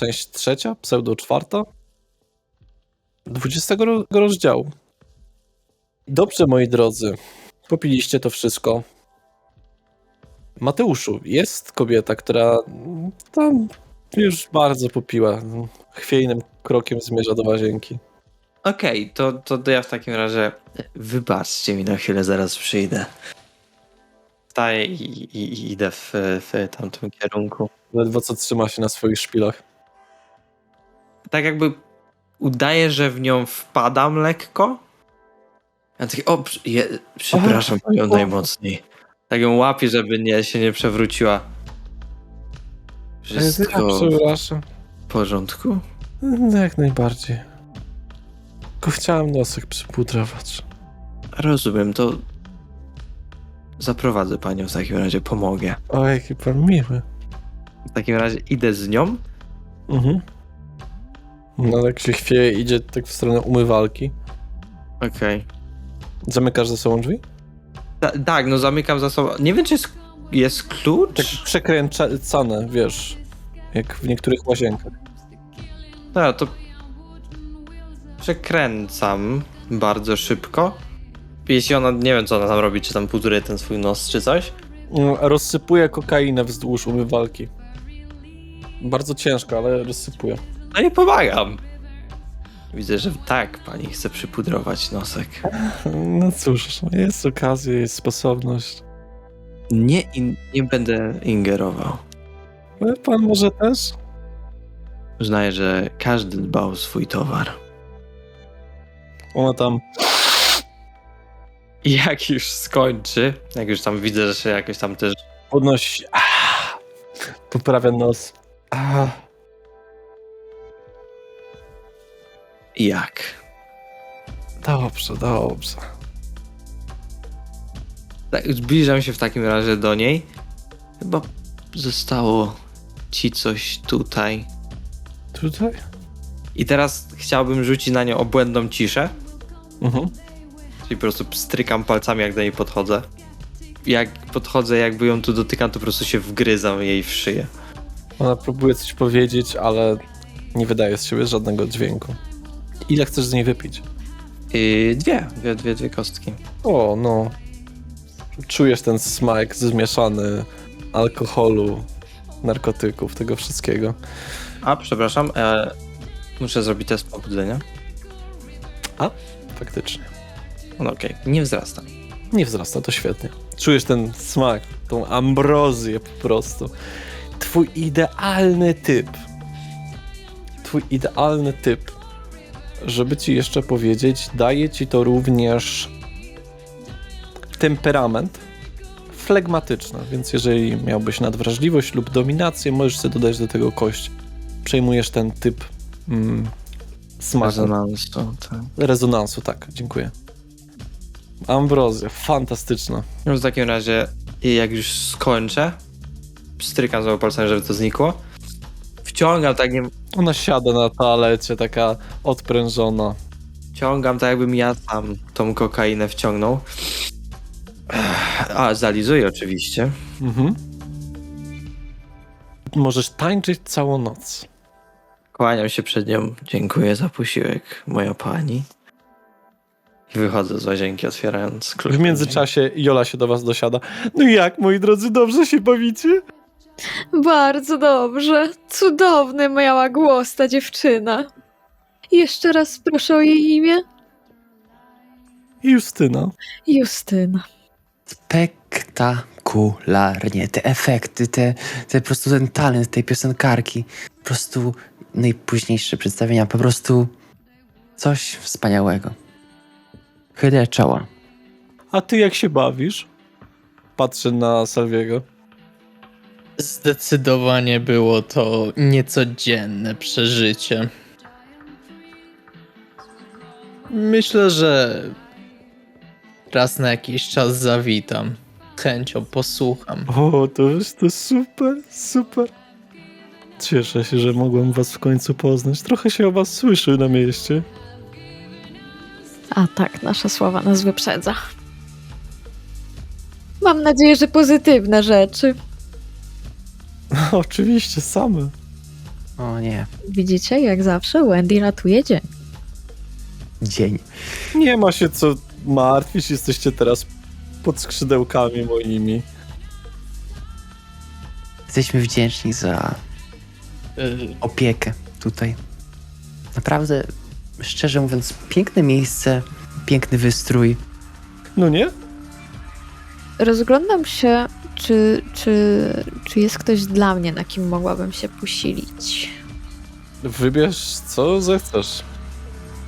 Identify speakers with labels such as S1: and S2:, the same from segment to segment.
S1: część 3, pseudo 4. 20 rozdziału. Dobrze, moi drodzy. Popiliście to wszystko. Mateuszu, jest kobieta, która tam już bardzo popiła. Chwiejnym krokiem zmierza do łazienki.
S2: Okej, to ja w takim razie wybaczcie mi na chwilę, zaraz przyjdę. Wstaję i idę w tamtym kierunku.
S1: Ledwo co trzyma się na swoich szpilach.
S2: Tak jakby udaję, że w nią wpadam lekko. Ja taki, przepraszam panią najmocniej. Tak ją łapię, żeby się nie przewróciła. Wszystko
S1: Przepraszam.
S2: w porządku?
S1: No, jak najbardziej. Tylko chciałem nosek przypudrować.
S2: Rozumiem, to zaprowadzę panią w takim razie, pomogę.
S1: O, jaki pan miły.
S2: W takim razie idę z nią.
S1: Mhm. No, jak się chwieje, idzie tak w stronę umywalki.
S2: Okej.
S1: Zamykasz za sobą drzwi?
S2: Tak, no zamykam za sobą. Nie wiem, czy jest klucz?
S1: Tak przekręcane, wiesz, jak w niektórych łazienkach.
S2: Tak, to przekręcam bardzo szybko. Jeśli ona, nie wiem co ona tam robi, czy tam pudruje ten swój nos, czy coś.
S1: Rozsypuje kokainę wzdłuż umywalki. Bardzo ciężko, ale rozsypuje.
S2: No i pomagam. Widzę, że tak, pani chce przypudrować nosek.
S1: No cóż, jest okazja, jest sposobność.
S2: Nie będę ingerował.
S1: Ale pan może też?
S2: Uznaję, że każdy dba o swój towar.
S1: Ona tam...
S2: I jak już skończy, jak już tam widzę, że się jakoś tam też...
S1: podnosi. Poprawia nos.
S2: Jak?
S1: Dobrze, dobrze.
S2: Tak, zbliżam się w takim razie do niej. Chyba zostało ci coś tutaj.
S1: Tutaj?
S2: I teraz chciałbym rzucić na nią obłędną ciszę.
S1: Mhm.
S2: Czyli po prostu strykam palcami, jak do niej podchodzę. Jak podchodzę, jakby ją tu dotykam, to po prostu się wgryzam jej w szyję.
S1: Ona próbuje coś powiedzieć, ale nie wydaje z siebie żadnego dźwięku. Ile chcesz z niej wypić?
S2: Dwie kostki.
S1: O, no. Czujesz ten smak zmieszany alkoholu, narkotyków, tego wszystkiego.
S2: A, przepraszam, muszę zrobić test pobudzenia.
S1: Faktycznie.
S2: No okej, nie wzrasta.
S1: Nie wzrasta, to świetnie. Czujesz ten smak, tą ambrozję po prostu. Twój idealny typ. Twój idealny typ. Żeby ci jeszcze powiedzieć, daje ci to również temperament flegmatyczny, więc jeżeli miałbyś nadwrażliwość lub dominację, możesz sobie dodać do tego kość. Przejmujesz ten typ smaku.
S2: Rezonansu, tak.
S1: Rezonansu, tak, dziękuję. Ambrozja, fantastyczna.
S2: No w takim razie, jak już skończę, strykam znowu palcami, żeby to znikło. Wciągam tak, nie...
S1: Ona siada na toalecie, taka odprężona.
S2: Wciągam tak, jakbym ja sam tą kokainę wciągnął. A, zalizuję oczywiście.
S1: Mhm. Możesz tańczyć całą noc.
S2: Kłaniam się przed nią. Dziękuję za posiłek, moja pani. I wychodzę z łazienki, otwierając klucz.
S1: W międzyczasie Jola się do was dosiada. No jak, moi drodzy, dobrze się bawicie?
S3: Bardzo dobrze. Cudowny miała głos ta dziewczyna. Jeszcze raz proszę o jej imię.
S1: Justyna.
S3: Justyna.
S4: Spektakularnie. Te efekty, te po prostu ten talent tej piosenkarki. Po prostu najpóźniejsze przedstawienia. Po prostu coś wspaniałego. Chylę czoła.
S1: A ty jak się bawisz? Patrzę na Salviego.
S5: Zdecydowanie było to niecodzienne przeżycie. Myślę, że raz na jakiś czas zawitam. Chęcią posłucham.
S1: O, to super, super. Cieszę się, że mogłem was w końcu poznać. Trochę się o was słyszy na mieście.
S3: A tak, nasza sława nas wyprzedza. Mam nadzieję, że pozytywne rzeczy.
S1: Oczywiście, same.
S4: O nie,
S3: Widzicie, jak zawsze Wendy ratuje dzień.
S4: dzień.
S1: Nie ma się co martwić, jesteście teraz pod skrzydełkami moimi.
S4: Jesteśmy wdzięczni za opiekę tutaj. Naprawdę, szczerze mówiąc, piękne miejsce, piękny wystrój.
S1: No nie?
S3: Rozglądam się, czy jest ktoś dla mnie, na kim mogłabym się posilić.
S1: Wybierz co zechcesz.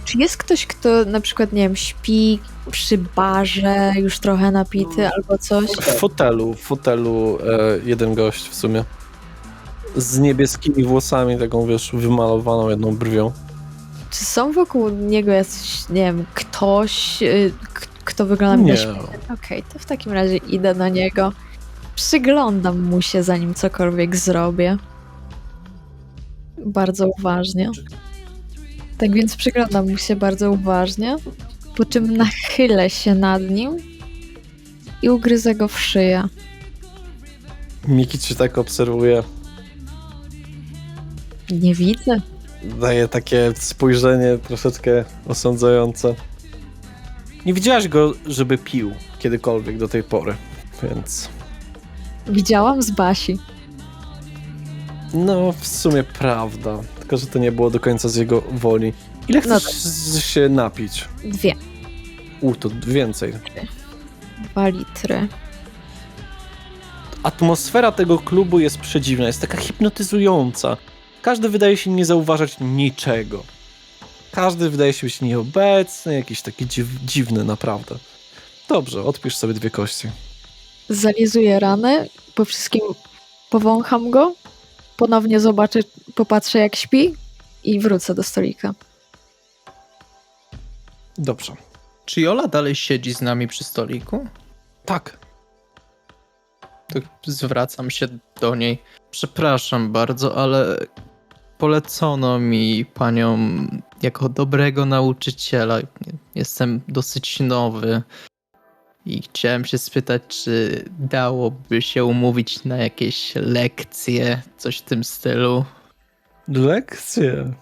S3: Czy jest ktoś, kto na przykład, nie wiem, śpi przy barze, już trochę napity albo coś?
S1: W fotelu jeden gość w sumie. Z niebieskimi włosami, taką wiesz, wymalowaną jedną brwią.
S3: Czy są wokół niego jacyś, nie wiem, ktoś, kto wygląda mi na
S1: Nie.
S3: śmiertelnie? Okej, to w takim razie idę do niego. Przyglądam mu się, zanim cokolwiek zrobię. Bardzo uważnie. Tak więc przyglądam mu się bardzo uważnie, po czym nachylę się nad nim i ugryzę go w szyję.
S1: Miki cię tak obserwuje.
S3: Nie widzę.
S1: Daje takie spojrzenie troszeczkę osądzające. Nie widziałaś go, żeby pił kiedykolwiek do tej pory, więc...
S3: Widziałam z Basi.
S1: No, w sumie prawda. Tylko, że to nie było do końca z jego woli. Ile
S3: No
S1: chcesz się napić?
S3: 2
S1: To więcej.
S3: 2 litry.
S1: Atmosfera tego klubu jest przedziwna, jest taka hipnotyzująca. Każdy wydaje się nie zauważać niczego. Każdy wydaje się być nieobecny, jakiś taki dziwny naprawdę. Dobrze, odpisz sobie 2 kości.
S3: Zalizuję ranę, po wszystkim powącham go, ponownie zobaczę, popatrzę jak śpi i wrócę do stolika.
S1: Dobrze.
S5: Czy Jola dalej siedzi z nami przy stoliku?
S1: Tak.
S5: To zwracam się do niej. Przepraszam bardzo, ale polecono mi panią jako dobrego nauczyciela. Jestem dosyć nowy i chciałem się spytać, czy dałoby się umówić na jakieś lekcje, coś w tym stylu.
S1: Lekcje.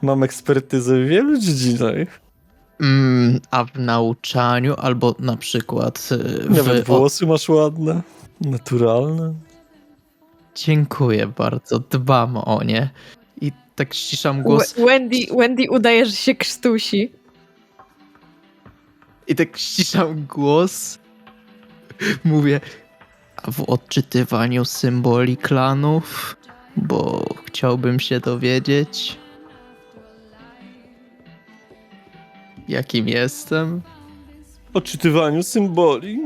S1: Mam ekspertyzę w wielu dziedzinach.
S5: A w nauczaniu, albo na przykład
S1: Nawet włosy masz ładne, naturalne.
S5: Dziękuję bardzo, dbam o nie. I tak ściszam głos.
S3: Wendy udaje, że się krztusi.
S5: I tak ściszam głos. Mówię, a w odczytywaniu symboli klanów, bo chciałbym się dowiedzieć, jakim jestem.
S1: W odczytywaniu symboli.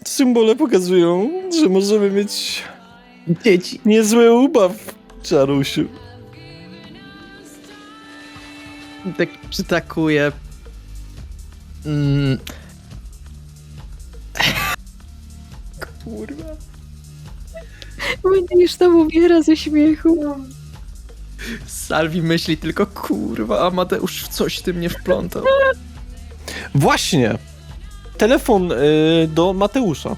S1: Symbole pokazują, że możemy mieć
S5: Dzieci.
S1: niezły ubaw, czarusiu.
S5: I tak przytakuję. Kurwa.
S3: Wendy już tam umiera ze śmiechu.
S5: Salwi myśli tylko, kurwa, Amadeusz w coś ty mnie wplątał.
S1: Właśnie. Telefon do Mateusza.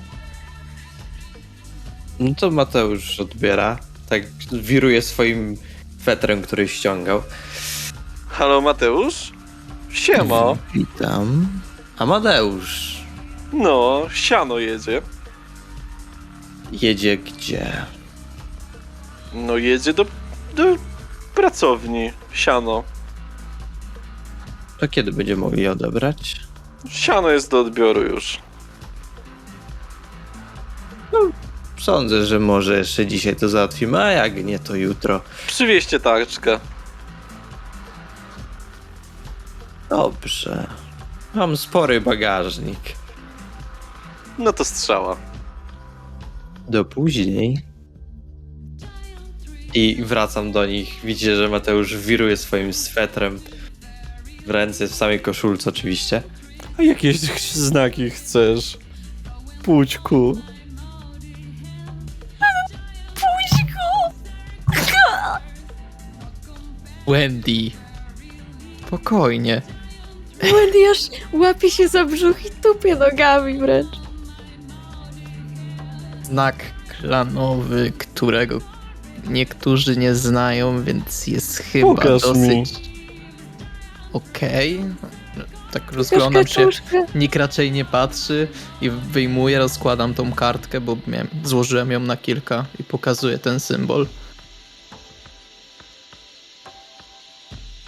S2: No to Mateusz odbiera. Tak wiruje swoim fetrem, który ściągał.
S1: Halo Mateusz? Siema.
S2: Witam. Amadeusz.
S1: No, siano jedzie.
S2: Jedzie gdzie?
S1: No jedzie do pracowni. Siano.
S2: To kiedy będziemy mogli odebrać?
S1: Siano jest do odbioru już.
S2: Sądzę, że może jeszcze dzisiaj to załatwimy, a jak nie, to jutro.
S1: Przywieźcie tarczkę.
S2: Dobrze. Mam spory bagażnik.
S1: No to strzała.
S2: Do później. I wracam do nich. Widzicie, że Mateusz wiruje swoim swetrem w ręce, w samej koszulce oczywiście.
S1: A jakieś znaki chcesz? Pućku.
S5: Wendy. Spokojnie.
S3: Wendy aż łapie się za brzuch i tupie nogami wręcz.
S5: Znak klanowy, którego niektórzy nie znają, więc jest chyba
S1: Pokaż
S5: dosyć... Okej. Tak rozglądam się,
S3: Kaczuszkę.
S5: nikt raczej nie patrzy i wyjmuję, rozkładam tą kartkę, bo złożyłem ją na kilka i pokazuję ten symbol.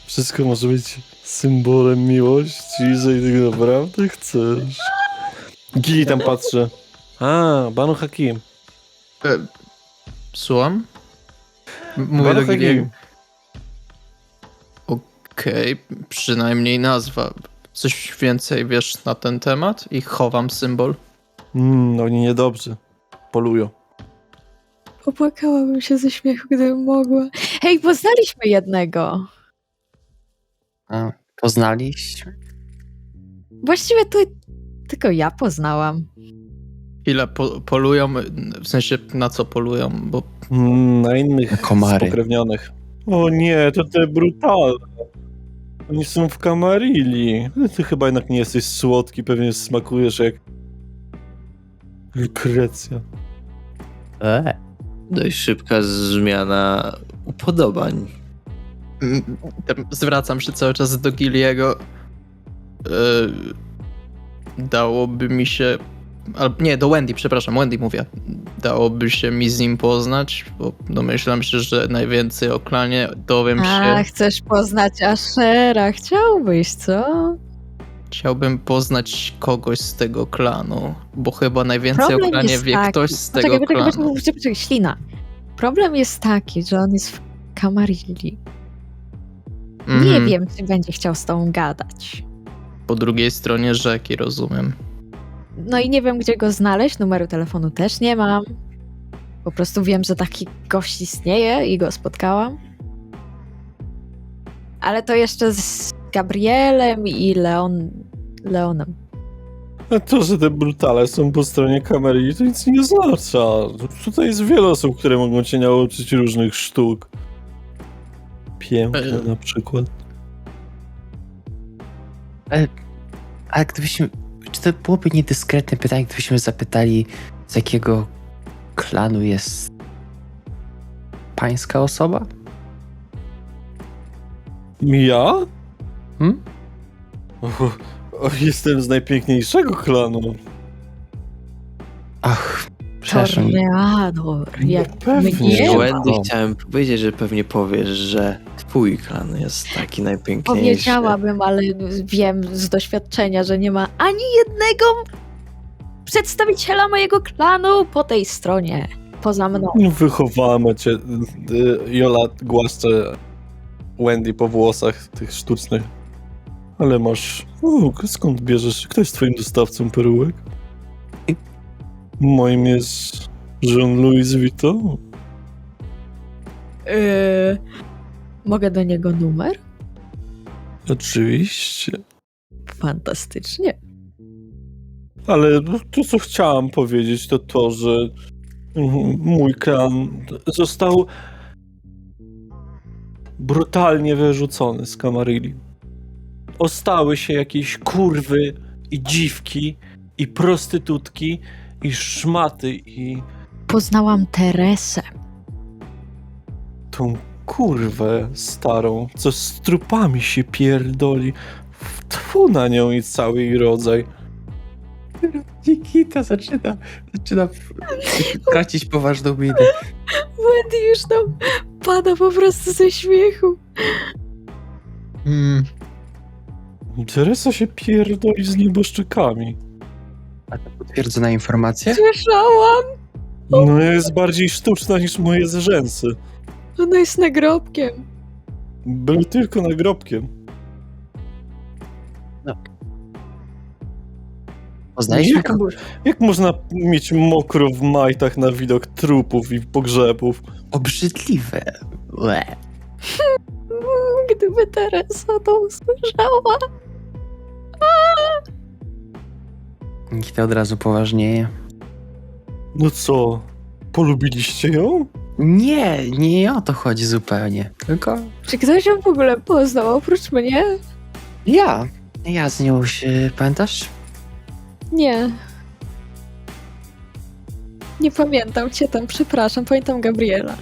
S1: Wszystko może być symbolem miłości, jeżeli tego naprawdę chcesz. Gili tam patrzy. A, Banu Hakim.
S5: Słucham? Mówię
S1: Banu
S5: do Giliego.
S1: Hakim.
S5: Okej, przynajmniej nazwa. Coś więcej wiesz na ten temat? I chowam symbol.
S1: Oni niedobrzy. Polują.
S3: Popłakałabym się ze śmiechu, gdybym mogła. Hej, poznaliśmy jednego.
S4: A, poznaliśmy?
S3: Właściwie to tylko ja poznałam.
S5: Ile polują? W sensie na co polują? Bo
S1: Na innych
S4: Komary.
S1: spokrewnionych. O nie, to te brutalne. Oni są w Kamarilli. Ty chyba jednak nie jesteś słodki, pewnie smakujesz jak lukrecja.
S2: Dość szybka zmiana upodobań.
S5: zwracam się cały czas do Giliego. Dałoby mi się... Nie, do Wendy, przepraszam, Wendy mówię. Dałoby się mi z nim poznać, bo domyślam się, że najwięcej o klanie dowiem
S3: A,
S5: się...
S3: chcesz poznać Ashera? Chciałbyś, co?
S5: Chciałbym poznać kogoś z tego klanu, bo chyba najwięcej o klanie
S3: jest
S5: wie
S3: taki.
S5: ktoś z tego
S3: Poczekaj,
S5: klanu.
S3: poczekaj, ślina. Problem jest taki, że on jest w Kamarilli. Nie
S5: Mhm.
S3: wiem, czy będzie chciał z tobą gadać.
S5: Po drugiej stronie rzeki, rozumiem.
S3: No i nie wiem, gdzie go znaleźć. Numeru telefonu też nie mam. Po prostu wiem, że taki gość istnieje i go spotkałam. Ale to jeszcze z Gabrielem i Leonem.
S1: A to, że te brutale są po stronie Kamarilli, to nic nie oznacza. Tutaj jest wiele osób, które mogą cię nauczyć różnych sztuk. Piękne na przykład.
S4: Ale gdybyśmy... Czy to byłoby niedyskretne pytanie, gdybyśmy zapytali, z jakiego klanu jest pańska osoba?
S1: Ja?
S4: Hmm?
S1: Jestem z najpiękniejszego klanu.
S4: Ach, przepraszam.
S3: Torreador. Jak
S1: pewnie.
S3: mnie
S2: Wendy,
S4: O.
S2: chciałem powiedzieć, że pewnie powiesz, że twój klan jest taki najpiękniejszy.
S3: powiedziałabym, ale wiem z doświadczenia, że nie ma ani jednego przedstawiciela mojego klanu po tej stronie. Poza mną.
S1: Wychowamy cię. Jola głaszcze Wendy po włosach tych sztucznych. Ale masz... skąd bierzesz? Kto jest twoim dostawcą perułek? Moim jest Jean-Louis Vuitton.
S3: Mogę do niego numer?
S1: Oczywiście.
S3: Fantastycznie.
S1: Ale to, co chciałam powiedzieć, to to, że mój klan został brutalnie wyrzucony z Kamarilli. Ostały się jakieś kurwy i dziwki i prostytutki i szmaty i
S3: Poznałam Teresę.
S1: tą kurwę starą, co z trupami się pierdoli. Tfu na nią i cały jej rodzaj.
S4: Nikita zaczyna tracić poważną minę.
S3: Wendy już tam pada po prostu ze śmiechu.
S1: Teresa się pierdoli z nieboszczykami.
S4: A to potwierdzona informacja?
S3: Słyszałam.
S1: No jest bardziej sztuczna niż moje zrzęsy.
S3: Ona jest nagrobkiem.
S1: Był tylko nagrobkiem.
S4: Poznaliśmy
S1: Jak, jak można mieć mokro w majtach na widok trupów i pogrzebów?
S4: obrzydliwe. Łe.
S3: Gdyby Teresa to usłyszała.
S4: Nikita od razu poważnieje.
S1: No co? Polubiliście ją?
S4: Nie o to chodzi zupełnie. Tylko
S3: Czy ktoś ją w ogóle poznał oprócz mnie?
S4: ja z nią się, pamiętasz?
S3: Nie. Nie pamiętam cię tam, przepraszam. Pamiętam Gabriela.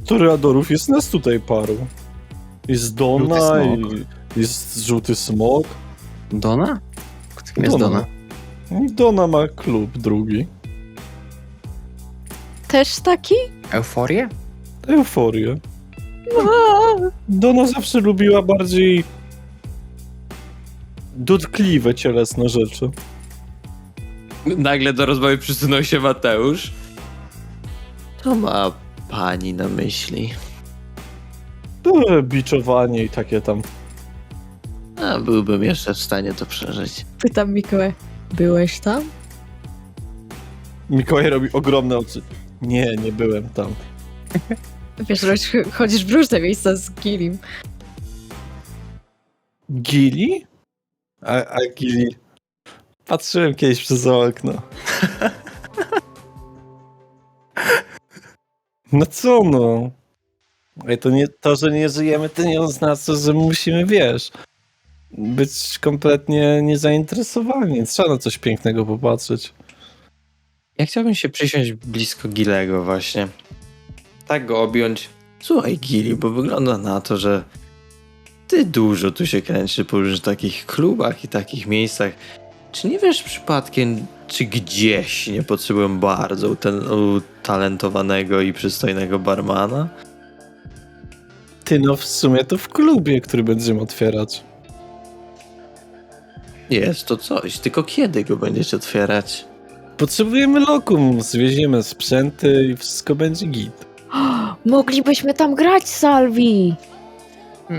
S1: toreadorów jest nas tutaj paru. Jest Donna
S4: Żółty
S1: i jest Żółty Smok.
S4: Donna? Kim jest Donna?
S1: Donna ma klub drugi.
S3: Też taki?
S4: Euforię?
S1: Euforię. Donna zawsze lubiła bardziej dotkliwe cielesne rzeczy.
S2: Nagle do rozmowy przysunął się Mateusz. Co ma pani na myśli?
S1: Biczowanie i takie tam.
S2: A byłbym jeszcze w stanie to przeżyć.
S3: Pytam Mikołaj. Byłeś tam?
S1: Mikołaj robi ogromne oczy. Nie byłem tam.
S3: Wiesz, że chodzisz w różne miejsca z Gilim.
S1: Gili? A Gili? Patrzyłem kiedyś przez okno. No co no? Ej, to, że nie żyjemy, to nie oznacza, że musimy, wiesz, być kompletnie niezainteresowani. Trzeba na coś pięknego popatrzeć.
S2: Ja chciałbym się przysiąść blisko Gilego właśnie. Tak go objąć. Słuchaj Gili, bo wygląda na to, że ty dużo tu się kręcisz po różnych takich klubach i takich miejscach. Czy nie wiesz przypadkiem, czy gdzieś nie potrzebują bardzo utalentowanego i przystojnego barmana?
S1: Ty, no w sumie to w klubie, który będziemy otwierać.
S2: Jest to coś, tylko kiedy go będziecie otwierać?
S1: Potrzebujemy lokum, zwieziemy sprzęty i wszystko będzie git.
S3: Moglibyśmy tam grać, Salvi!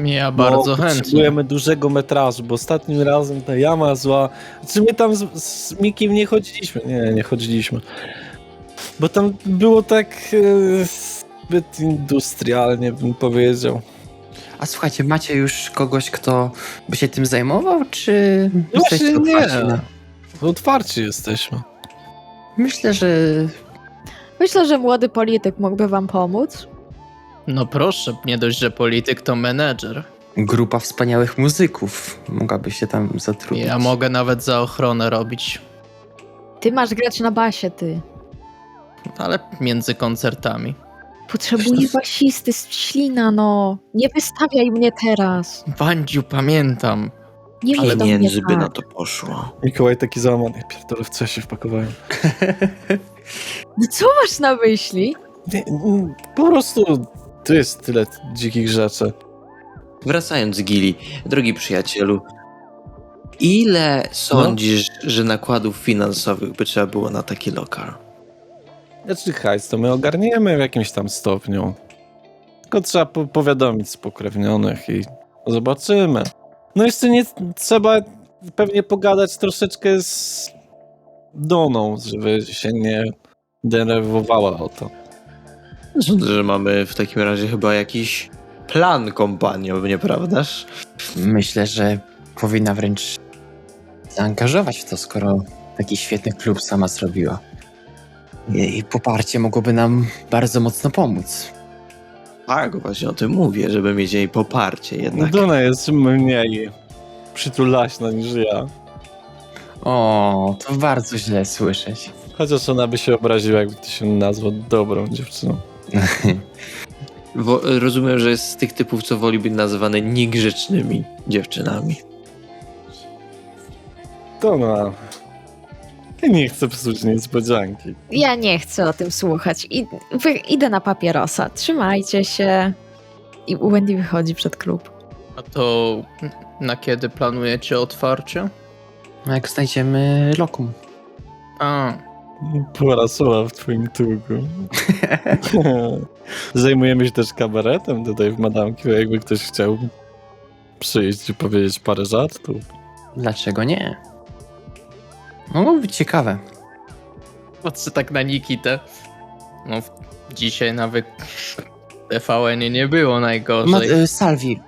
S5: Ja bardzo chętnie.
S1: Potrzebujemy dużego metrażu, bo ostatnim razem ta jama zła... Czy my tam z Mikiem nie chodziliśmy? Nie chodziliśmy. Bo tam było tak zbyt industrialnie, bym powiedział.
S4: A słuchajcie, macie już kogoś, kto by się tym zajmował, czy
S1: Właśnie
S4: jesteście
S1: nie.
S4: otwarci na-
S1: Otwarci jesteśmy.
S4: Myślę, że
S3: Myślę, że młody polityk mógłby wam pomóc.
S5: No proszę, nie dość, że polityk to menedżer.
S4: grupa wspaniałych muzyków mogłaby się tam zatrudnić.
S5: Ja mogę nawet za ochronę robić,
S3: Ty masz grać na basie, ty.
S5: ale między koncertami.
S3: Potrzebuję basisty z Ślina, no. Nie wystawiaj mnie teraz.
S5: Wandziu, pamiętam.
S3: Nie
S2: Ale
S3: mów do mnie
S2: między by
S3: tak.
S2: na to poszło.
S1: Mikołaj taki załamany. Pierdolę, w co się wpakowałem?
S3: No co masz na myśli?
S1: Nie, po prostu tu jest tyle dzikich rzeczy.
S2: Wracając Gili, drogi przyjacielu, ile sądzisz, że nakładów finansowych by trzeba było na taki lokal?
S1: Znaczy hajs, to my ogarniemy w jakimś tam stopniu. Tylko trzeba powiadomić spokrewnionych i zobaczymy. No jeszcze nie trzeba pewnie pogadać troszeczkę z Doną, żeby się nie denerwowała o to.
S2: Sądzę, że mamy w takim razie chyba jakiś plan kompanio, nieprawdaż?
S4: Myślę, że powinna wręcz zaangażować w to, skoro taki świetny klub sama zrobiła. Jej poparcie mogłoby nam bardzo mocno pomóc.
S2: Tak, właśnie o tym mówię, żeby mieć jej poparcie jednak.
S1: Dona jest mniej przytulaśna niż ja.
S4: O, to bardzo źle słyszeć.
S1: Chociaż ona by się obraziła, jakby to się nazwał dobrą dziewczyną.
S2: Rozumiem, że jest z tych typów, co woli być nazywane niegrzecznymi dziewczynami.
S1: Dona... Ja nie chcę psuć niespodzianki.
S3: Ja nie chcę o tym słuchać. Idę na papierosa. Trzymajcie się. I Wendy wychodzi przed klub.
S5: A to na kiedy planujecie otwarcie?
S4: No jak znajdziemy lokum.
S5: A,
S1: Parasola w twoim tugu. Zajmujemy się też kabaretem tutaj w Madamki, jakby ktoś chciał przyjść i powiedzieć parę żartów.
S4: Dlaczego nie? Mogłoby być ciekawe.
S5: patrzę tak na Nikitę. No, dzisiaj nawet TVN nie było najgorzej.
S4: Salvi,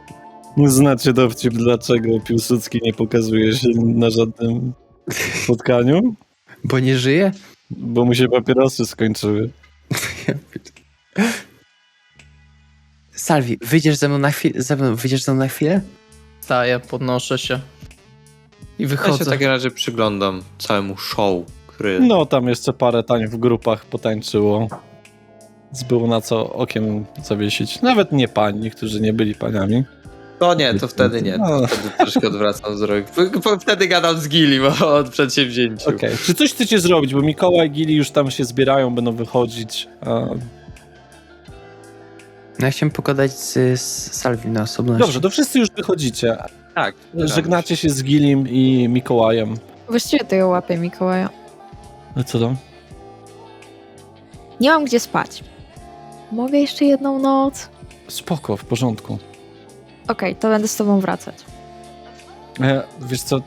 S1: Znacie dowcip, dlaczego Piłsudski nie pokazuje się na żadnym spotkaniu?
S4: bo nie żyje?
S1: Bo mu się papierosy skończyły.
S4: Salvi, wyjdziesz ze mną na chwilę? Wyjdziesz ze mną na chwilę?
S5: Wstaję, podnoszę się i
S2: Ja się w
S5: wychodzę.
S2: takim razie przyglądam całemu show, który...
S1: No, tam jeszcze parę tań w grupach potańczyło. było na co okiem zawiesić. Nawet nie pań, niektórzy nie byli paniami.
S2: To nie, to wtedy nie. To wtedy troszkę odwracam wzrok. Wtedy gadam z Gili o przedsięwzięciu.
S1: Okej. Czy coś chcecie zrobić? Bo Mikołaj, Gili już tam się zbierają, będą wychodzić.
S4: No ja chciałem pogadać z Salvi na osobności.
S1: Dobrze, to wszyscy już wychodzicie.
S2: Tak.
S1: Żegnacie się z Gilim i Mikołajem.
S3: Właściwie to ja łapię Mikołaja.
S1: No co tam?
S3: Nie mam gdzie spać. Mogę jeszcze jedną noc?
S1: Spoko, w porządku.
S3: Okej, to będę z tobą wracać.
S1: Wiesz co?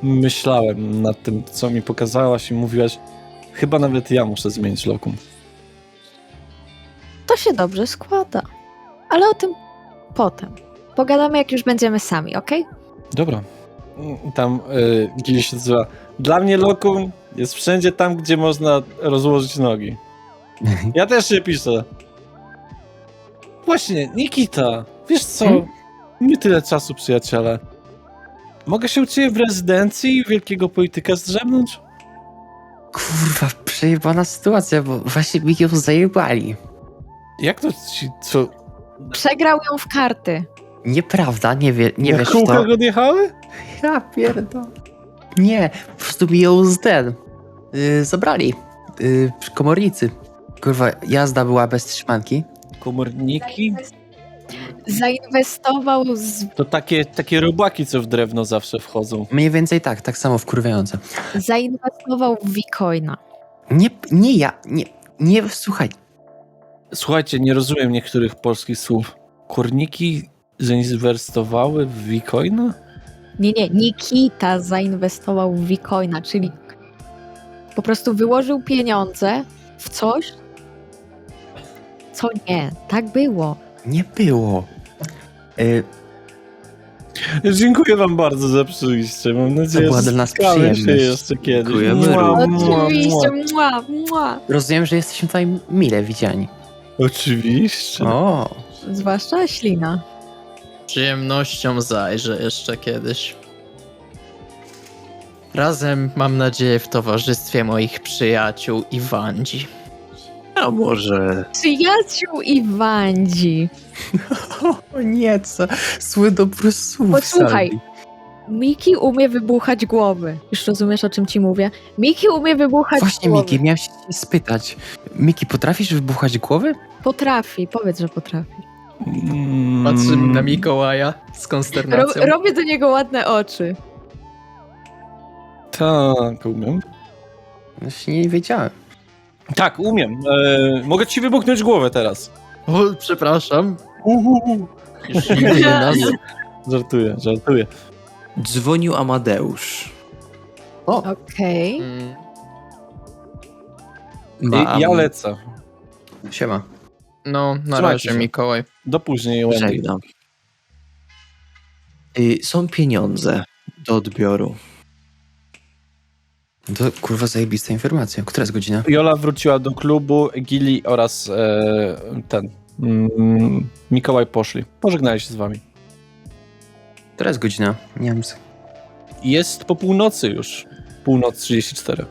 S1: Myślałem nad tym, co mi pokazałaś i mówiłaś. Chyba nawet ja muszę zmienić lokum.
S3: To się dobrze składa. Ale o tym potem. Pogadamy, jak już będziemy sami, okej?
S1: Dobra. Tam Gili się nazywa. Dla mnie lokum jest wszędzie tam, gdzie można rozłożyć nogi. Ja też się piszę. Właśnie, Nikita, wiesz co? Nie tyle czasu, przyjaciele. Mogę się u ciebie w rezydencji wielkiego polityka zdrzemnąć?
S4: Kurwa, przejebana sytuacja, bo właśnie mi ją zajebali.
S1: Jak to ci, co?
S3: Przegrał ją w karty.
S4: Nieprawda, nie
S1: Na
S4: wiesz
S1: kółkach
S4: to.
S1: odjechały?
S4: Ja pierdolę. Nie, po prostu mi ją zabrali. Przy komornicy. Kurwa, jazda była bez trzymanki.
S1: Komorniki?
S3: Zainwestował
S1: To takie robaki, co w drewno zawsze wchodzą.
S4: Mniej więcej tak samo wkurwiające.
S3: zainwestował w Bitcoina.
S4: Nie ja, nie, słuchaj.
S1: Słuchajcie, nie rozumiem niektórych polskich słów. Korniki zainwestowały w Bitcoina?
S3: Nie, Nikita zainwestował w Bitcoina, czyli po prostu wyłożył pieniądze w coś, co nie. Tak było.
S4: Nie było.
S1: Dziękuję wam bardzo za przyjście. Mam nadzieję,
S4: była
S1: że
S4: dla nas
S1: spotkamy się
S4: przyjemność.
S1: jeszcze kiedyś.
S2: Dziękujemy
S1: Mua,
S2: również.
S1: mua,
S3: Oczywiście,
S1: mua.
S3: mua.
S4: Rozumiem, że jesteśmy tutaj mile widziani.
S1: Oczywiście.
S4: O,
S3: Zwłaszcza ślina.
S5: Przyjemnością zajrzę jeszcze kiedyś. Razem, mam nadzieję, w towarzystwie moich przyjaciół i Wandzi.
S2: A może...
S3: Przyjaciół i Wandzi.
S4: o nie, co? Zły dobry słów.
S3: Posłuchaj.
S4: Salvi.
S3: Miki umie wybuchać głowy. Już rozumiesz, o czym ci mówię? Miki umie wybuchać
S4: Właśnie,
S3: głowy.
S4: Miki, miałem się cię spytać. Miki, potrafisz wybuchać głowy?
S3: Potrafi, powiedz, że potrafi.
S5: Patrzymy na Mikołaja z konsternacją.
S3: Robię do niego ładne oczy.
S1: Tak, umiem.
S4: Właśnie nie wiedziałem.
S1: Tak, umiem. Mogę ci wybuchnąć głowę teraz.
S5: O, przepraszam. Już nigdy nie nazwę.
S1: Żartuję.
S2: Dzwonił Amadeusz.
S3: Okej.
S1: Ja lecę.
S4: Siema.
S5: No, na
S1: Trzymajcie
S5: razie,
S1: się.
S5: Mikołaj.
S1: Do później, Wendy.
S2: Żegnam. Są pieniądze do odbioru.
S4: To kurwa zajebista informacja. Która jest godzina?
S1: Jola wróciła do klubu, Gili oraz Mikołaj poszli. Pożegnali się z wami.
S4: Która jest godzina? Nie wiem.
S1: Jest po północy już. Północ 34.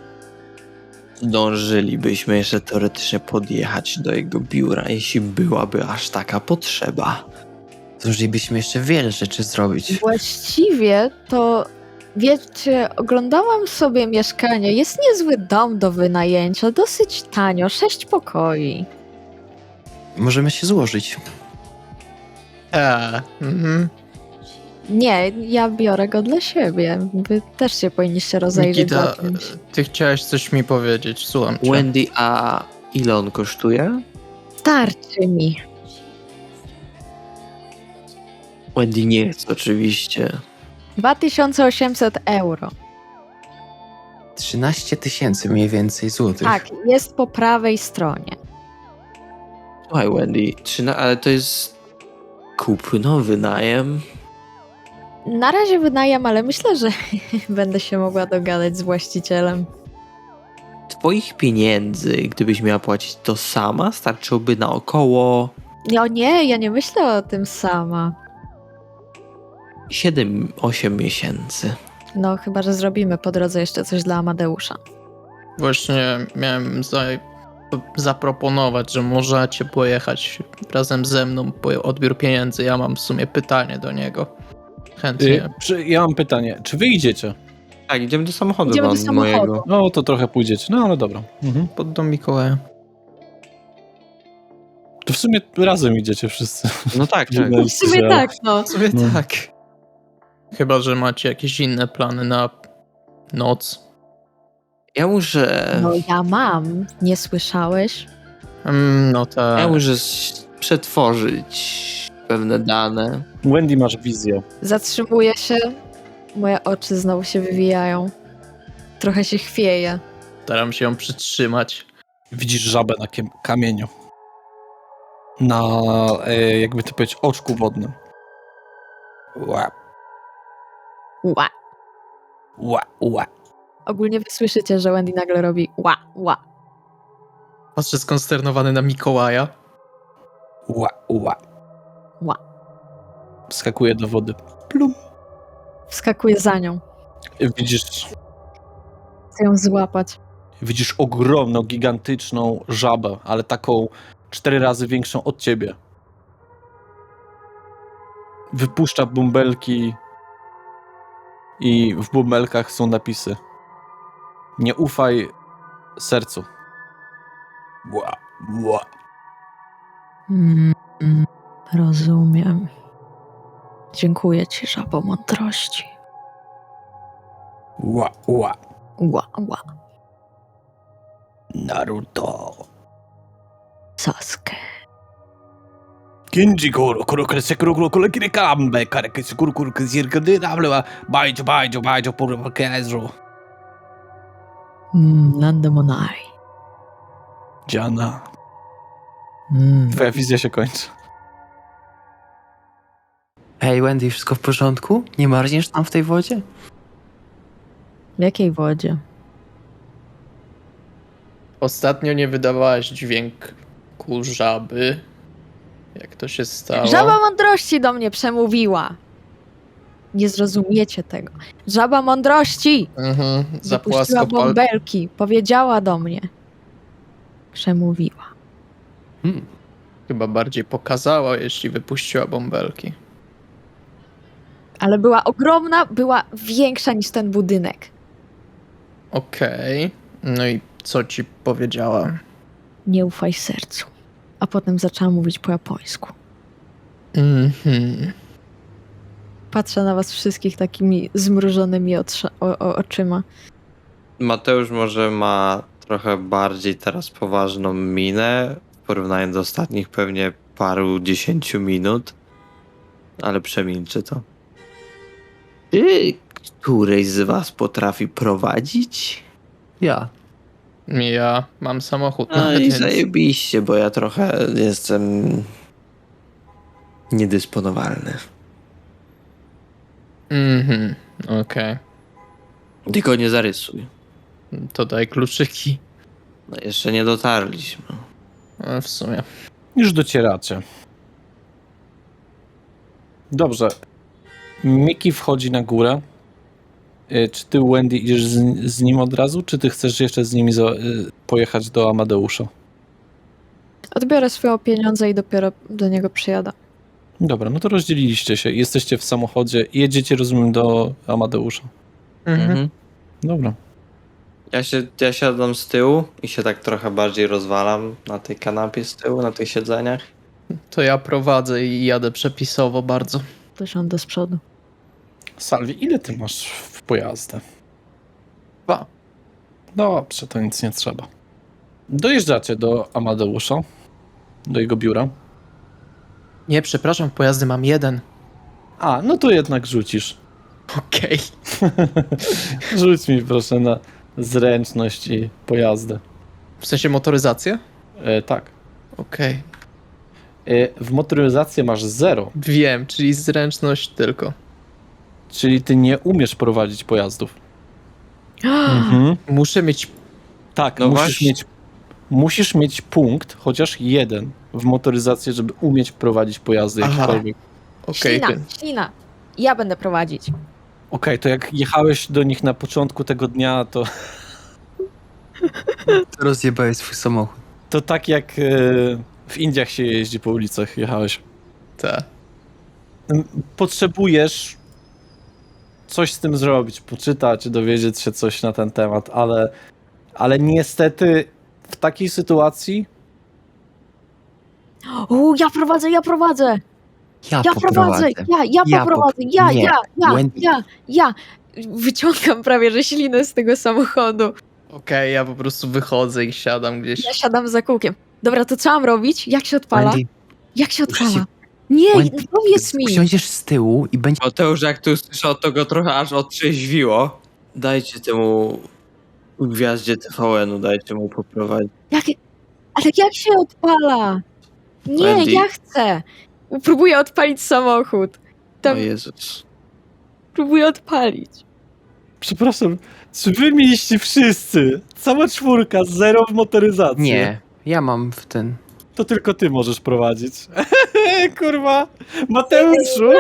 S2: Zdążylibyśmy jeszcze teoretycznie podjechać do jego biura, jeśli byłaby aż taka potrzeba.
S4: Zdążylibyśmy jeszcze wiele rzeczy zrobić.
S3: Właściwie to, wiecie, oglądałam sobie mieszkanie. Jest niezły dom do wynajęcia, dosyć tanio, 6 pokoi.
S4: Możemy się złożyć.
S5: Mhm.
S3: Nie, ja biorę go dla siebie. Wy też się powinniście rozejrzeć za
S5: Nikita,
S3: czymś.
S5: ty chciałeś coś mi powiedzieć, słucham cię.
S2: Wendy, a ile on kosztuje?
S3: Starczy mi.
S2: Wendy nie chce oczywiście.
S3: 2800 euro.
S4: 13 000 mniej więcej złotych.
S3: Tak, jest po prawej stronie.
S2: Słuchaj Wendy, ale to jest kupno, wynajem.
S3: Na razie wynajem, ale myślę, że będę się mogła dogadać z właścicielem.
S2: Twoich pieniędzy, gdybyś miała płacić to sama, starczyłoby na około
S3: No nie, ja nie myślę o tym sama.
S2: 7-8 miesięcy.
S3: No chyba, że zrobimy po drodze jeszcze coś dla Amadeusza.
S5: Właśnie miałem zaproponować, że możecie pojechać razem ze mną po odbiór pieniędzy. Ja mam w sumie pytanie do niego. Chętnie.
S1: Ja mam pytanie, czy wy idziecie?
S2: Tak, idziemy do samochodu
S3: Idziemy do
S2: wam
S3: samochodu.
S2: mojego.
S1: No to trochę pójdziecie, no ale dobra.
S5: Pod dom Mikołaja.
S1: To w sumie razem idziecie wszyscy.
S2: No tak, tak.
S3: W sumie tak, no.
S5: W sumie
S1: No.
S5: tak. Chyba, że macie jakieś inne plany na noc.
S2: Ja muszę...
S3: No ja mam, nie słyszałeś?
S5: No tak.
S2: Ja muszę przetworzyć pewne dane.
S1: Wendy, masz wizję.
S3: Zatrzymuję się, moje oczy znowu się wywijają. Trochę się chwieję.
S5: Staram się ją przytrzymać.
S1: Widzisz żabę na kamieniu. Na, jakby to powiedzieć, oczku wodnym. Ła,
S3: Ła.
S1: ła, ła.
S3: Ogólnie wy słyszycie, że Wendy nagle robi ła, ła.
S5: Patrzę skonsternowany na Mikołaja.
S1: Ła, ła.
S3: Ła.
S1: Wskakuje do wody. Plum.
S3: Wskakuję za nią. Chcę ją złapać.
S1: Widzisz ogromną, gigantyczną żabę, ale taką 4 razy większą od ciebie. Wypuszcza bąbelki i w bąbelkach są napisy: nie ufaj sercu. Ła, ła.
S3: Rozumiem. Dziękuję ci, żabo mądrości.
S1: Ła, ła.
S3: Ła, ła.
S1: Naruto.
S3: Sasuke.
S1: Kinji kuro kuro krese kuro kuro kuro kire kambe kare kese kuro kuro kese kire dablewa baijo baijo baijo puro kezu.
S3: Nandemonai.
S1: Dziana. Twoja wizja się kończy.
S4: Hej Wendy, wszystko w porządku? Nie marzniesz tam w tej wodzie?
S3: W jakiej wodzie?
S5: Ostatnio nie wydawałaś dźwięku żaby. Jak to się stało?
S3: Żaba mądrości do mnie przemówiła. Nie zrozumiecie tego. Żaba mądrości!
S5: Mhm, za
S3: Wypuściła
S5: płasko
S3: bąbelki. Powiedziała do mnie. Przemówiła.
S5: Chyba bardziej pokazała, jeśli wypuściła bąbelki.
S3: Ale była ogromna, była większa niż ten budynek.
S5: Okej. No i co ci powiedziała?
S3: Nie ufaj sercu. A potem zaczęła mówić po japońsku. Patrzę na was wszystkich takimi zmrużonymi oczyma.
S2: Mateusz może ma trochę bardziej teraz poważną minę w porównaniu do ostatnich pewnie paru 10 minut, ale przemilczy to. Czy któryś z was potrafi prowadzić?
S4: Ja.
S5: Ja mam samochód.
S2: No
S5: nawet,
S2: i
S5: więc...
S2: zajebiście, bo ja trochę jestem niedysponowalny.
S5: Okej.
S2: Tylko nie zarysuj.
S5: To daj kluczyki.
S2: No jeszcze nie dotarliśmy.
S5: No, w sumie.
S1: Już docieracie. Dobrze. Miki wchodzi na górę. Czy ty, Wendy, idziesz z nim od razu, czy ty chcesz jeszcze z nimi pojechać do Amadeusza?
S3: Odbiorę swoje pieniądze i dopiero do niego przyjadę.
S1: Dobra, no to rozdzieliliście się. Jesteście w samochodzie i jedziecie, rozumiem, do Amadeusza.
S2: Mhm.
S1: Dobra.
S2: Ja siadam z tyłu i się tak trochę bardziej rozwalam na tej kanapie z tyłu, na tych siedzeniach.
S5: To ja prowadzę i jadę przepisowo bardzo.
S3: To siądę z przodu.
S1: Salwi, ile ty masz w pojazdzie?
S5: 2.
S1: Dobrze, to nic nie trzeba. Dojeżdżacie do Amadeusza, do jego biura.
S5: Nie, przepraszam, pojazdy mam 1.
S1: A, no to jednak rzucisz.
S5: Okej.
S1: Rzuć mi proszę na zręczność i pojazdy.
S5: W sensie motoryzację?
S1: Tak.
S5: Okej.
S1: W motoryzację masz 0,
S5: Wiem, czyli zręczność tylko.
S1: czyli ty nie umiesz prowadzić pojazdów. Mhm.
S5: Muszę mieć...
S1: Tak,
S2: No
S1: musisz
S2: właśnie.
S1: musisz mieć punkt, chociaż 1 w motoryzację, żeby umieć prowadzić pojazdy
S5: Aha.
S1: jakiekolwiek.
S5: Okej,
S3: Ślina, ślina. Ja będę prowadzić.
S1: Okej, to jak jechałeś do nich na początku tego dnia, to
S4: To rozjebałeś swój samochód.
S1: To tak jak w Indiach się jeździ po ulicach, jechałeś.
S5: Tak.
S1: Potrzebujesz coś z tym zrobić, poczytać, dowiedzieć się coś na ten temat, ale niestety w takiej sytuacji
S3: O, ja prowadzę! Ja prowadzę! Ja
S4: poprowadzę.
S3: Ja poprowadzę!
S4: Nie, Wendy.
S3: Ja! Wyciągam prawie, że ślinę z tego samochodu.
S5: Okej, ja po prostu wychodzę i siadam gdzieś.
S3: Ja siadam za kółkiem. Dobra, to co mam robić? Jak się odpala?
S4: Wendy,
S3: Jak się
S4: muszę
S3: odpala?
S4: ci-
S3: Nie,
S4: Wendy,
S3: powiedz mi!
S4: usiądziesz z tyłu i będzie...
S2: Mateusz, jak to usłyszał, to go trochę aż otrzeźwiło. Dajcie temu gwiazdzie TVN-u, dajcie mu poprowadzić.
S3: Ale jak się odpala? Nie,
S2: Wendy.
S3: ja chcę! Próbuję odpalić samochód.
S2: O
S3: Tam
S2: Jezus.
S3: próbuję odpalić.
S1: przepraszam, czy wy mieliście wszyscy, cała czwórka, zero w motoryzacji?
S4: Nie, ja mam w ten...
S1: To tylko ty możesz prowadzić. Kurwa, Mateuszu!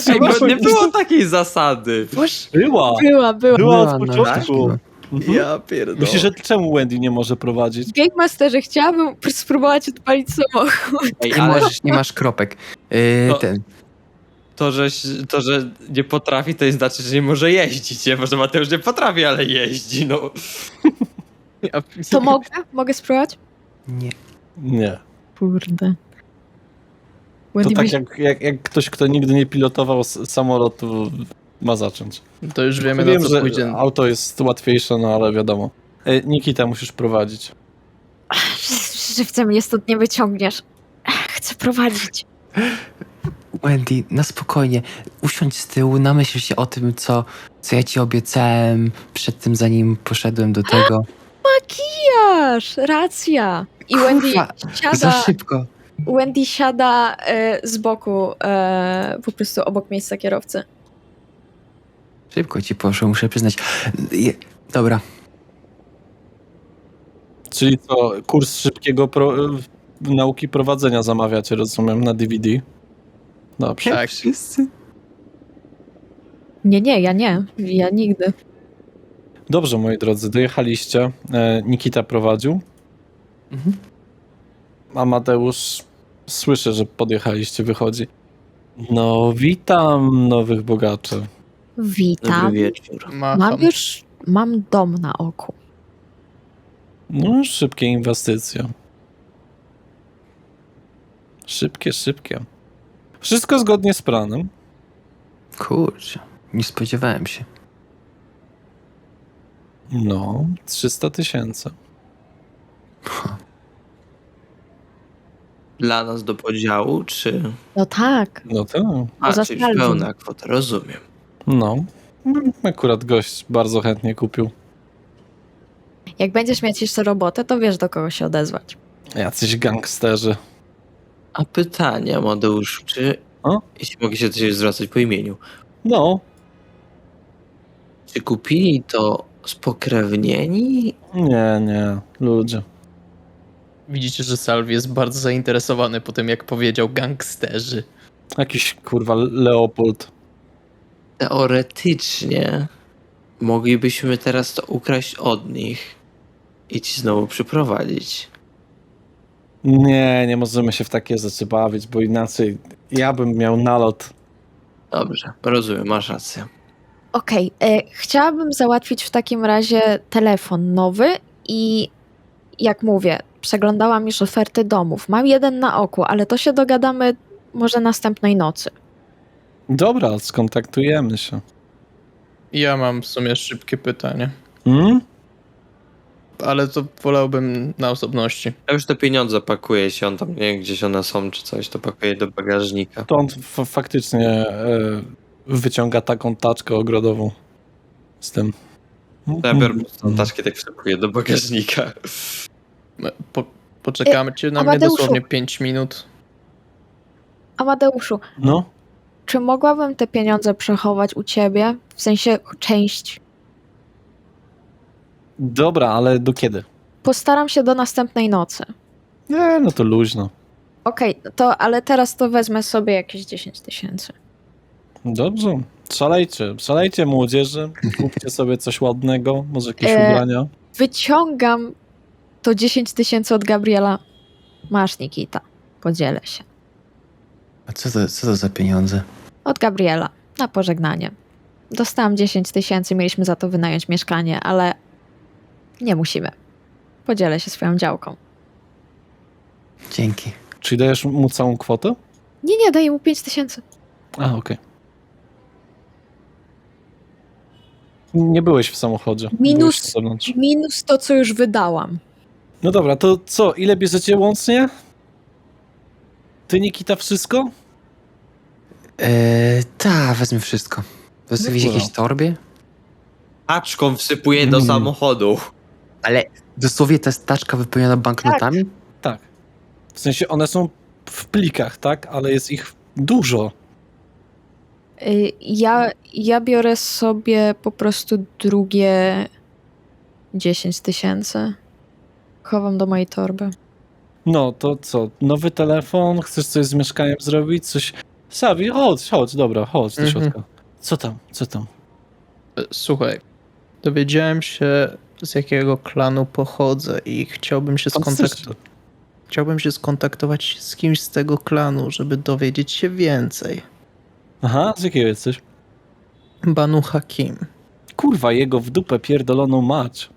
S2: Ej, bo nie było takiej zasady.
S1: Była
S3: Była.
S1: Była od
S4: no,
S1: początku. Mhm.
S2: Ja pierdolę.
S1: Myślisz, że czemu Wendy nie może prowadzić?
S3: W Game Masterze chciałabym spróbować odpalić samochód.
S2: Ej,
S4: Nie,
S2: ale
S4: możesz, nie masz kropek.
S2: No.
S4: Ten.
S2: to, że nie potrafi, to nie znaczy, że nie może jeździć, nie? Może Mateusz nie potrafi, ale jeździ, no.
S5: Ja...
S3: To mogę? Mogę spróbować?
S4: Nie.
S1: Nie.
S3: Kurde.
S1: To
S3: Wendy
S1: tak
S3: byś-
S1: jak ktoś, kto nigdy nie pilotował samolotu, ma zacząć.
S5: To już wiemy,
S1: Wiem,
S5: na co
S1: że
S5: pójdzie.
S1: auto jest łatwiejsze, no ale wiadomo. Nikita, musisz prowadzić.
S3: Żywcem mnie stąd nie wyciągniesz. Chcę prowadzić.
S4: Wendy, na spokojnie. Usiądź z tyłu, namyśl się o tym, co ja ci obiecałem przed tym, zanim poszedłem do tego.
S3: Makijaż! Racja! I Wendy
S4: Kurwa, Za
S3: siada,
S4: szybko.
S3: Wendy siada z boku, po prostu obok miejsca kierowcy.
S4: Szybko ci poszło, muszę przyznać. Dobra.
S1: Czyli co, kurs szybkiego nauki prowadzenia zamawiacie, rozumiem, na DVD? Dobrze.
S5: Tak.
S4: Wszyscy.
S3: Nie, ja nie. Ja nigdy.
S1: Dobrze, moi drodzy, dojechaliście. Nikita prowadził.
S4: Mhm.
S1: Amadeusz, słyszę, że podjechaliście, wychodzi. No, witam nowych bogaczy.
S3: Witam.
S2: Dobry wieczór.
S3: Mam dom na oku.
S1: No, szybkie inwestycje. Szybkie. Wszystko zgodnie z planem.
S4: Kurczę, nie spodziewałem się.
S1: No, 300 000.
S2: Dla nas do podziału, czy...
S3: No tak.
S1: No tak.
S3: Poza
S2: czyli
S3: skarbem.
S2: pełna kwota, rozumiem.
S1: No. Akurat gość bardzo chętnie kupił.
S3: Jak będziesz mieć jeszcze robotę, to wiesz, do kogo się odezwać.
S1: Jacyś gangsterzy.
S2: A pytanie, Amadeusz, czy...
S1: O?
S2: Jeśli mogę się do ciebie zwracać po imieniu.
S1: No,
S2: Czy kupili to spokrewnieni?
S1: nie, ludzie.
S5: Widzicie, że Salvi jest bardzo zainteresowany po tym, jak powiedział gangsterzy.
S1: Jakiś kurwa Leopold.
S2: Teoretycznie moglibyśmy teraz to ukraść od nich i ci znowu przyprowadzić.
S1: Nie możemy się w takie rzeczy bawić, bo inaczej ja bym miał nalot.
S2: Dobrze, rozumiem, masz rację.
S3: Okej, chciałabym załatwić w takim razie telefon nowy i jak mówię, przeglądałam już oferty domów. Mam jeden na oku, ale to się dogadamy może następnej nocy.
S1: Dobra, skontaktujemy się.
S5: Ja mam w sumie szybkie pytanie,
S1: Hmm?
S5: ale to wolałbym na osobności.
S2: Ja już te pieniądze pakuję, jeśli on tam, nie wiem, gdzieś one są czy coś, to pakuję do bagażnika.
S1: To on faktycznie wyciąga taką taczkę ogrodową z tym.
S2: Ja biorę tą taczkę, tak wsypuję do bagażnika.
S5: Poczekamy cię na mnie
S3: Amadeuszu.
S5: dosłownie 5 minut.
S3: Amadeuszu,
S1: No,
S3: czy mogłabym te pieniądze przechować u ciebie? W sensie część.
S1: dobra, ale do kiedy?
S3: Postaram się do następnej nocy.
S1: Nie, no to luźno.
S3: Okej, ale teraz to wezmę sobie jakieś 10 000.
S1: Dobrze. Szalejcie młodzieży. Kupcie sobie coś ładnego, może jakieś
S3: E,
S1: ubrania.
S3: Wyciągam to 10 000 od Gabriela. Masz, Nikita. Podzielę się.
S4: A co to za pieniądze?
S3: Od Gabriela. Na pożegnanie. Dostałam 10 000, mieliśmy za to wynająć mieszkanie, ale nie musimy. Podzielę się swoją działką.
S4: Dzięki.
S1: Czyli dajesz mu całą kwotę?
S3: Nie, daję mu 5 000.
S1: A, okej. Nie byłeś w samochodzie.
S3: Minus-
S1: Byłeś na zewnątrz.
S3: Minus to, co już wydałam.
S1: No dobra, to co? Ile bierzecie łącznie? Ty, Nikita, wszystko?
S4: Wezmę wszystko. Wezmę w
S1: Dobra.
S4: jakiejś torbie?
S2: Paczką wsypuję do samochodu.
S4: Ale dosłownie ta jest taczka wypełniona banknotami?
S1: Tak. W sensie one są w plikach, tak? Ale jest ich dużo.
S3: Ja biorę sobie po prostu drugie 10 000. Chowam do mojej torby.
S1: No, to co? Nowy telefon? Chcesz coś z mieszkaniem zrobić? Coś... Savi, chodź, dobra, chodź do
S5: Mhm.
S1: środka. Co tam?
S5: Słuchaj, dowiedziałem się, z jakiego klanu pochodzę i
S1: Fantastycznie.
S5: chciałbym się skontaktować z kimś z tego klanu, żeby dowiedzieć się więcej.
S1: Aha, z jakiego jesteś?
S5: Banu Hakim.
S1: Kurwa, jego w dupę pierdoloną mać.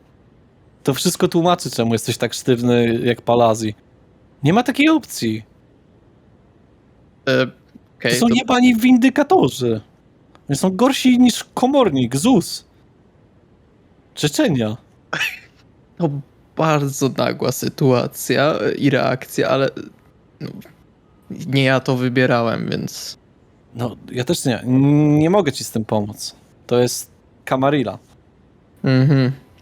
S1: To wszystko tłumaczy, czemu jesteś tak sztywny jak Palazi. Nie ma takiej opcji. To
S5: Okej,
S1: są jebani windykatorzy. Oni są gorsi niż komornik, ZUS. Czeczenia.
S5: to bardzo nagła sytuacja i reakcja, ale no, nie ja to wybierałem, więc
S1: No, ja też nie mogę ci z tym pomóc. To jest Camarilla.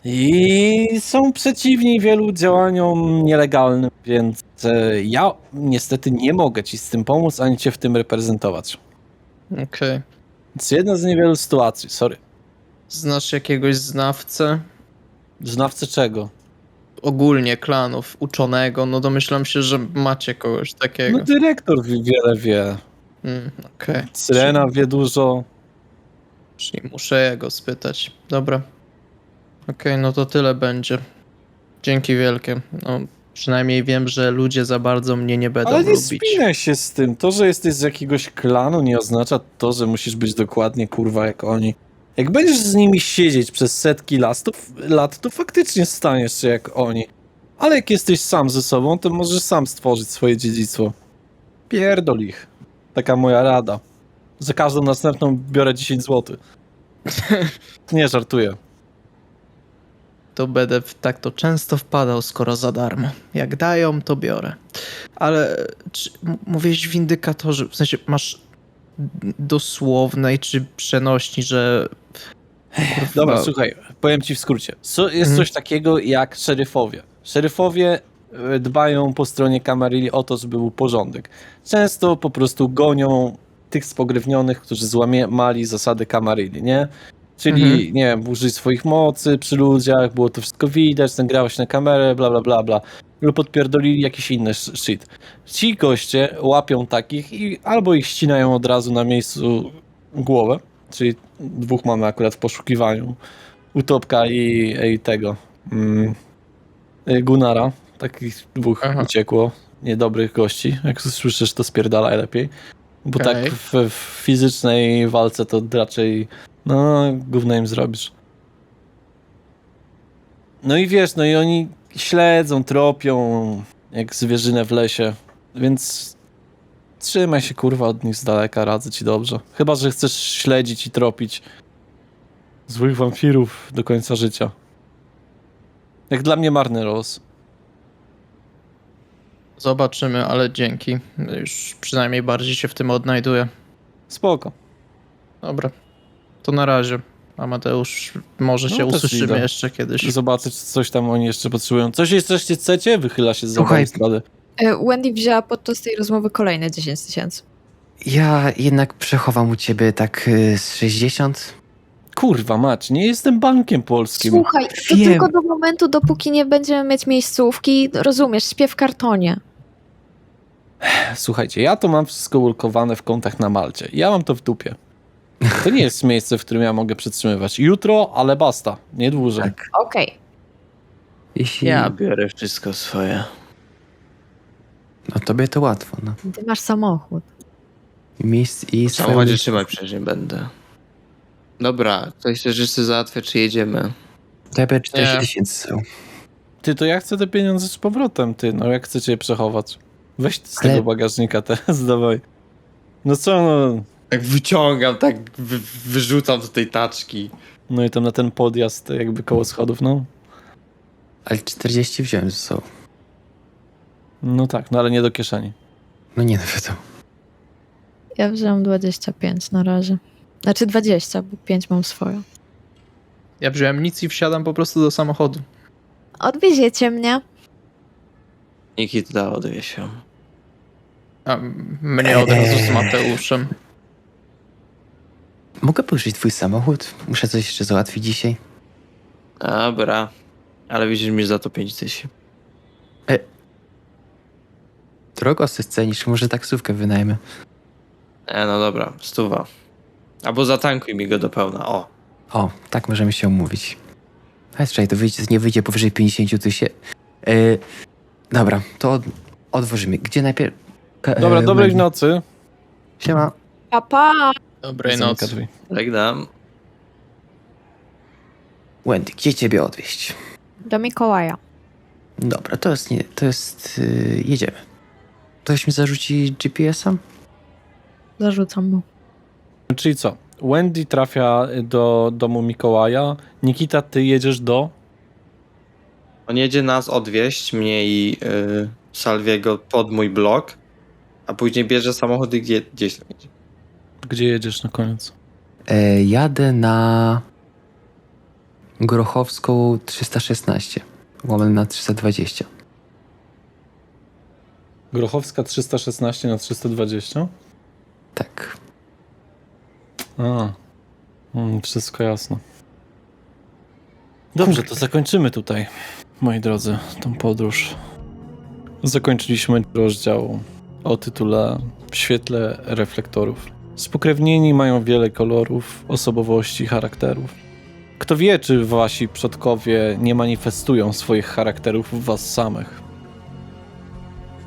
S1: I są przeciwni wielu działaniom nielegalnym, więc ja niestety nie mogę ci z tym pomóc, ani cię w tym reprezentować.
S5: Okej.
S1: Więc jedna z niewielu sytuacji, sorry.
S5: Znasz jakiegoś znawcę?
S1: Znawcę czego?
S5: Ogólnie klanów, uczonego, no domyślam się, że macie kogoś takiego.
S1: No dyrektor wiele wie.
S5: Okej.
S1: Syrena wie dużo.
S5: Czyli muszę jego spytać. Dobra. Okej, no to tyle będzie. Dzięki wielkie. No, przynajmniej wiem, że ludzie za bardzo mnie nie będą
S1: Ale nie
S5: lubić.
S1: spinaj się z tym. To, że jesteś z jakiegoś klanu, nie oznacza to, że musisz być dokładnie kurwa jak oni. Jak będziesz z nimi siedzieć przez setki lat, to faktycznie staniesz się jak oni. Ale jak jesteś sam ze sobą, to możesz sam stworzyć swoje dziedzictwo. Pierdol ich. Taka moja rada. Za każdą następną biorę 10 zł. Nie żartuję.
S5: To będę w tak to często wpadał, skoro za darmo. Jak dają, to biorę. Ale czy mówiłeś windykatorzy, w sensie masz dosłownej czy przenośni, że... Kurwa,
S1: Dobra, słuchaj, powiem ci w skrócie. Jest coś takiego jak szeryfowie. Szeryfowie dbają po stronie Camarilli o to, żeby był porządek. Często po prostu gonią tych spogrywnionych, którzy złamali zasady Camarilli, nie? Czyli, nie wiem, użyć swoich mocy przy ludziach, było to wszystko widać, nagrałeś na kamerę, bla, bla, bla, bla. Lub podpierdolili jakiś inny shit. Ci goście łapią takich i albo ich ścinają od razu na miejscu głowę, czyli dwóch mamy akurat w poszukiwaniu. Utopka i tego. Gunnara. Takich dwóch uciekło. Niedobrych gości. Jak słyszysz, to spierdalaj lepiej. Bo
S5: Okej.
S1: tak w fizycznej walce to raczej gówno im zrobisz. No i wiesz, no i oni śledzą, tropią jak zwierzynę w lesie. Więc trzymaj się kurwa od nich z daleka, radzę ci dobrze. Chyba że chcesz śledzić i tropić złych wampirów do końca życia. Jak dla mnie marny los.
S5: Zobaczymy, ale dzięki. Już przynajmniej bardziej się w tym odnajduję.
S1: Spoko.
S5: Dobra. To na razie. Amadeusz, może się
S1: też
S5: usłyszymy
S1: idę.
S5: jeszcze kiedyś.
S1: Zobaczyć, czy coś tam oni jeszcze potrzebują. Coś jeszcze chcecie? Wychyla się z
S4: Słuchaj.
S1: strony.
S3: Wendy wzięła podczas tej rozmowy kolejne 10 000.
S4: Ja jednak przechowam u ciebie tak z 60.
S1: Kurwa mać, nie jestem bankiem polskim.
S3: Słuchaj, to
S4: Wiem.
S3: tylko do momentu, dopóki nie będziemy mieć miejscówki, rozumiesz, śpię w kartonie.
S1: Słuchajcie, ja to mam wszystko ulokowane w kontach na Malcie. Ja mam to w dupie. To nie jest miejsce, w którym ja mogę przetrzymywać. Jutro, ale basta. Nie dłużej.
S4: Tak.
S3: Okej.
S4: Jeśli...
S2: Ja biorę wszystko swoje.
S4: No tobie to łatwo, no.
S3: Ty masz samochód.
S4: I miejsce i
S2: W samochodzie trzymaj, przecież nie będę. Dobra, ktoś te rzeczy załatwia, czy jedziemy?
S4: To ja biorę 40
S5: Nie.
S4: tysięcy są.
S1: Ty, to ja chcę te pieniądze z powrotem, ty. No jak chcecie je przechować? Weź z
S4: Ale-
S1: tego bagażnika teraz, dawaj. No co, no.
S2: Tak wyciągam, tak wyrzucam do tej taczki.
S1: No i tam na ten podjazd jakby koło schodów, no.
S4: Ale 40 wziąłem ze sobą.
S1: No tak, no ale nie do kieszeni.
S4: No nie, no wiadomo.
S3: Ja wziąłem 25 na razie. Znaczy 20, bo 5 mam swoją.
S5: Ja wziąłem nic i wsiadam po prostu do samochodu.
S3: Odwieziecie mnie?
S2: Nikita odwieź się.
S5: A mnie od razu z Mateuszem.
S4: Mogę pożyczyć twój samochód? Muszę coś jeszcze załatwić dzisiaj.
S2: Dobra, ale widzisz mi za to 5000.
S4: Drogo se scenisz, może taksówkę wynajmę.
S2: No dobra, 100. Albo zatankuj mi go do pełna, o.
S4: O, tak możemy się umówić. Ale czekaj, to nie wyjdzie powyżej 50 tysięcy. Dobra, to odwożymy. Gdzie najpierw...
S1: Dobra, dobrej
S4: Wendy.
S1: nocy.
S4: Siema.
S3: Papa!
S5: Dobrej
S1: Zamyka
S5: nocy.
S1: drzwi.
S2: Żegnam.
S4: Wendy, gdzie ciebie odwieźć?
S3: Do Mikołaja.
S4: Dobra, jedziemy. Ktoś mi zarzuci GPS-a?
S3: Zarzucam mu.
S1: Czyli co? Wendy trafia do domu Mikołaja. Nikita, ty jedziesz do...
S2: On jedzie nas odwieźć, mnie i Salwiego pod mój blok, a później bierze samochód i gdzieś tam jedzie.
S1: Gdzie jedziesz na koniec?
S4: Jadę na Grochowską 316. Łamane na 320.
S1: Grochowska 316 na 320?
S4: Tak.
S1: Wszystko jasne. Dobrze, to zakończymy tutaj, moi drodzy, tą podróż. Zakończyliśmy rozdział o tytule W świetle reflektorów. Spokrewnieni mają wiele kolorów, osobowości, charakterów. Kto wie, czy wasi przodkowie nie manifestują swoich charakterów w was samych.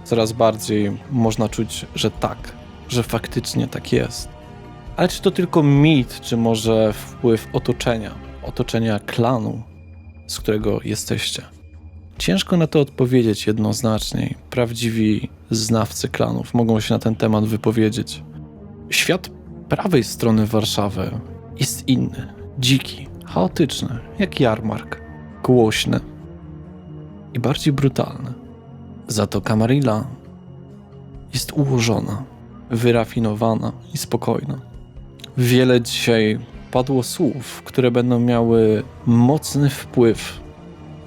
S1: Coraz bardziej można czuć, że tak, że faktycznie tak jest. Ale czy to tylko mit, czy może wpływ otoczenia klanu, z którego jesteście? Ciężko na to odpowiedzieć jednoznacznie. Prawdziwi znawcy klanów mogą się na ten temat wypowiedzieć. Świat prawej strony Warszawy jest inny, dziki, chaotyczny, jak jarmark, głośny i bardziej brutalny. Za to Camarilla jest ułożona, wyrafinowana i spokojna. Wiele dzisiaj padło słów, które będą miały mocny wpływ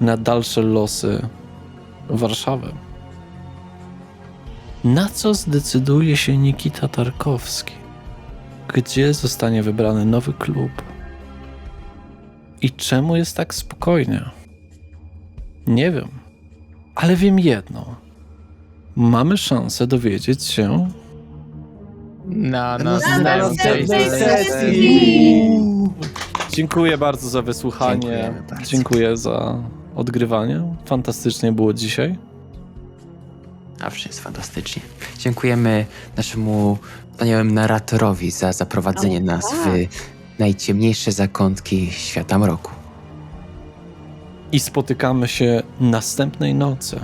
S1: na dalsze losy Warszawy. Na co zdecyduje się Nikita Tarkowski? Gdzie zostanie wybrany nowy klub? I czemu jest tak spokojnie? Nie wiem, ale wiem jedno. Mamy szansę dowiedzieć się
S5: Na
S4: następnej
S5: następnej
S4: sesji.
S1: Dziękuję bardzo za wysłuchanie.
S4: Dziękujemy bardzo.
S1: Dziękuję za odgrywanie. Fantastycznie było dzisiaj.
S4: Zawsze jest fantastycznie. Dziękujemy naszemu wspaniałemu narratorowi za zaprowadzenie nas w najciemniejsze zakątki świata mroku.
S1: I spotykamy się następnej nocy.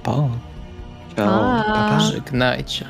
S1: Pa.
S2: Ciao.
S3: Pa.
S5: Żegnajcie.